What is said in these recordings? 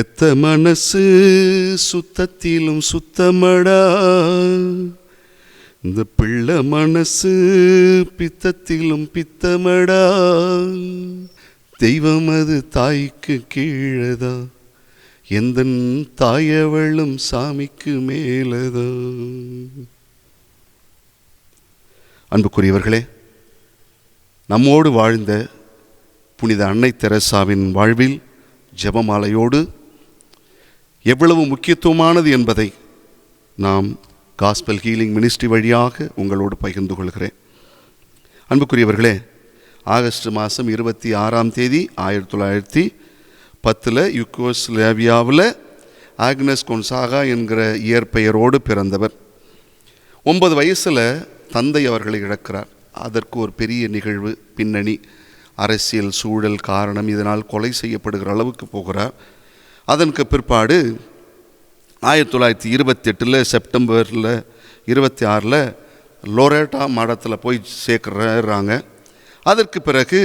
பெத்த மனசு சுத்தத்திலும் சுத்தமடா, இந்த பிள்ளை மனசு பித்தத்திலும் பித்தமடா. தெய்வம் அது தாய்க்கு கீழதா, எந்த தாயவளும் சாமிக்கு மேலதா. அன்புக்குரியவர்களே, நம்மோடு வாழ்ந்த புனித அன்னை தெரசாவின் வாழ்வில் ஜெபமாலையோடு எவ்வளவு முக்கியத்துவமானது என்பதை நாம் காஸ்பல் ஹீலிங் மினிஸ்ட்ரி வழியாக உங்களோடு பகிர்ந்து கொள்கிறேன். அன்புக்குரியவர்களே, ஆகஸ்ட் மாதம் 26 1910 யுகோஸ்லேவியாவில் ஆக்னஸ் கொன்சாகா என்கிற இயற்பெயரோடு பிறந்தவர். 9 வயசில் தந்தை அவர்களை இழக்கிறார். அதற்கு ஒரு பெரிய நிகழ்வு பின்னணி, அரசியல் சூழல் காரணம், இதனால் கொலை செய்யப்படுகிற அளவுக்கு போகிறார். அதற்கு பிற்பாடு 1928 செப்டம்பர் 26 லோரேட்டா மடத்தில் போய் சேர்க்குறாங்க. அதற்கு பிறகு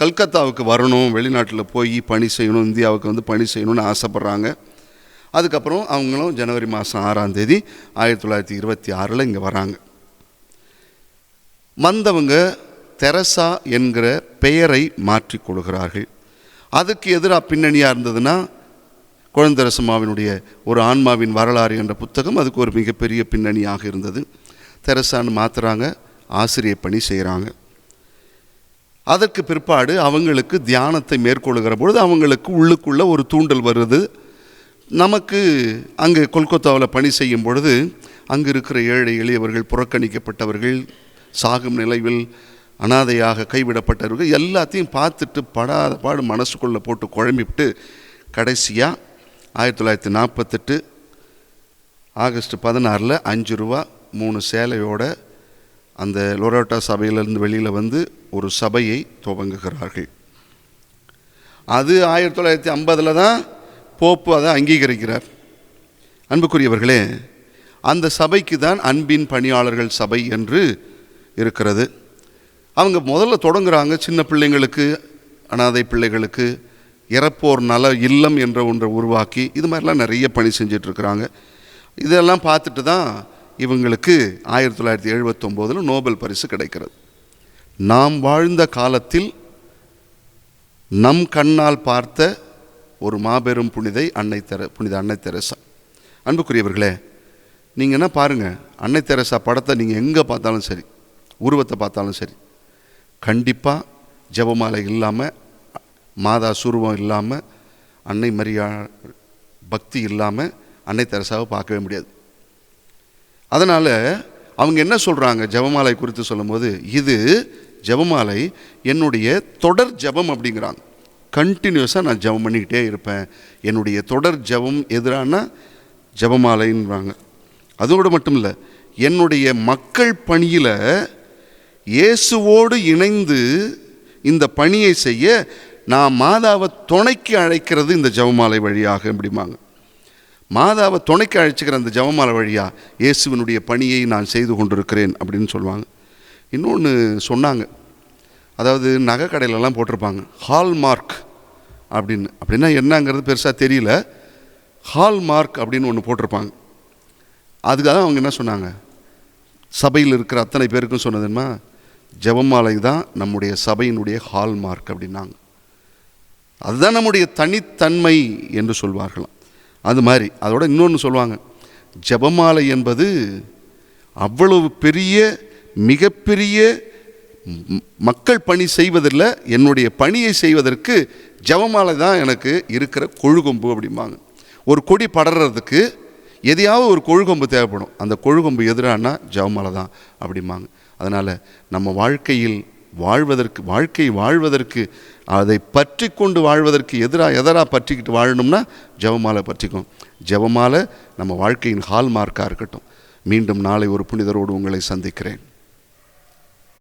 கல்கத்தாவுக்கு வரணும், வெளிநாட்டில் போய் பணி செய்யணும், இந்தியாவுக்கு வந்து பணி செய்யணும்னு ஆசைப்பட்றாங்க. அதுக்கப்புறம் அவங்களும் ஜனவரி மாதம் 6 1926 இங்கே வராங்க. வந்தவங்க தெரசா என்கிற பெயரை மாற்றிக் கொள்கிறார்கள். அதுக்கு எதிராக பின்னணியாக இருந்ததுன்னா குழந்தரசம்மாவினுடைய ஒரு ஆன்மாவின் வரலாறு என்ற புத்தகம் அதுக்கு ஒரு மிகப்பெரிய பின்னணியாக இருந்தது. தெரசான்னு மாற்றுறாங்க, ஆசிரியர் பணி செய்கிறாங்க. அதற்கு பிற்பாடு அவங்களுக்கு தியானத்தை மேற்கொள்ளுகிற பொழுது அவங்களுக்கு உள்ளுக்குள்ளே ஒரு தூண்டல் வருது. நமக்கு அங்கே கொல்கத்தாவில் பணி செய்யும் பொழுது அங்கே இருக்கிற ஏழை எளியவர்கள், புறக்கணிக்கப்பட்டவர்கள், சாகும் நிலையில் அனாதையாக கைவிடப்பட்டவர்கள் எல்லாத்தையும் பார்த்துட்டு படாத பாடு மனசுக்குள்ளே போட்டு குழம்பிவிட்டு கடைசியாக 1948 ஆகஸ்ட் 16 5 ரூபா 3 சேலையோட அந்த லோரோட்டா சபையிலேருந்து வெளியில் வந்து ஒரு சபையை துவங்குகிறார்கள். அது 1950 தான் போப்பு அதை அங்கீகரிக்கிறார். அன்புக்குரியவர்களே, அந்த சபைக்கு தான் அன்பின் பணியாளர்கள் சபை என்று இருக்கிறது. அவங்க முதல்ல தொடங்குகிறாங்க சின்ன பிள்ளைங்களுக்கு, அனாதை பிள்ளைகளுக்கு இறப்போர் நல இல்லம் என்ற ஒன்றை உருவாக்கி இது மாதிரிலாம் நிறைய பணி செஞ்சிட்ருக்கிறாங்க. இதெல்லாம் பார்த்துட்டு தான் இவங்களுக்கு 1979 நோபல் பரிசு கிடைக்கிறது. நாம் வாழ்ந்த காலத்தில் நம் கண்ணால் பார்த்த ஒரு மாபெரும் புனித அன்னை தெரசா. அன்புக்குரியவர்களே, நீங்கள் என்ன பாருங்கள், அன்னை தெரசா படத்தை நீங்கள் எங்கே பார்த்தாலும் சரி, உருவத்தை பார்த்தாலும் சரி, கண்டிப்பாக ஜெபமாலை இல்லாமல், மாதா சுருவம் இல்லாமல், அன்னை மரியா பக்தி இல்லாமல் அன்னை தெரசாவை பார்க்கவே முடியாது. அதனால் அவங்க என்ன சொல்கிறாங்க ஜெபமாலை குறித்து சொல்லும்போது, இது ஜெபமாலை என்னுடைய தொடர் ஜெபம் அப்படிங்கிறாங்க. கண்டினியூஸாக நான் ஜெபம் பண்ணிக்கிட்டே இருப்பேன். என்னுடைய தொடர் ஜெபம் எதிரான ஜெபமாலைன்றாங்க. அதோடு மட்டும் இல்லை, என்னுடைய மக்கள் பணியில் இயேசுவோடு இணைந்து இந்த பணியை செய்ய நான் மாதாவை துணைக்கு அழைக்கிறது இந்த ஜெபமாலை வழியாக அப்படிம்பாங்க. மாதாவை துணைக்கு அழைச்சிக்கிற அந்த ஜெபமாலை வழியாக இயேசுவினுடைய பணியை நான் செய்து கொண்டிருக்கிறேன் அப்படின்னு சொல்லுவாங்க. இன்னொன்று சொன்னாங்க, அதாவது நகை கடையிலலாம் போட்டிருப்பாங்க ஹால்மார்க் அப்படின்னா என்னங்கிறது பெருசாக தெரியல. ஹால்மார்க் அப்படின்னு ஒன்று போட்டிருப்பாங்க. அதுக்காக அவங்க என்ன சொன்னாங்க, சபையில் இருக்கிற அத்தனை பேருக்கும் சொன்னதுன்னா, ஜெபமாலை தான் நம்முடைய சபையினுடைய ஹால்மார்க் அப்படின்னாங்க. அதுதான் நம்முடைய தனித்தன்மை என்று சொல்வார்களாம். அது மாதிரி அதோட இன்னொன்று சொல்லுவாங்க, ஜெபமாலை என்பது அவ்வளவு பெரிய மிகப்பெரிய மக்கள் பணி செய்வதில் என்னுடைய பணியை செய்வதற்கு ஜெபமாலை தான் எனக்கு இருக்கிற கொழுகொம்பு அப்படிம்பாங்க. ஒரு கொடி படறதுக்கு எதையாவது ஒரு கொழுகொம்பு தேவைப்படும், அந்த கொழுகொம்பு எதிரானா ஜெபமாலை தான் அப்படிம்பாங்க. அதனால் நம்ம வாழ்க்கையில் வாழ்வதற்கு அதை பற்றி கொண்டு வாழ்வதற்கு எதராக பற்றிக்கிட்டு வாழணும்னா ஜெபமாலை பற்றிக்கும். ஜெபமாலை நம்ம வாழ்க்கையின் ஹால்மார்க்காக இருக்கட்டும். மீண்டும் நாளை ஒரு புனிதரோடு உங்களை சந்திக்கிறேன்.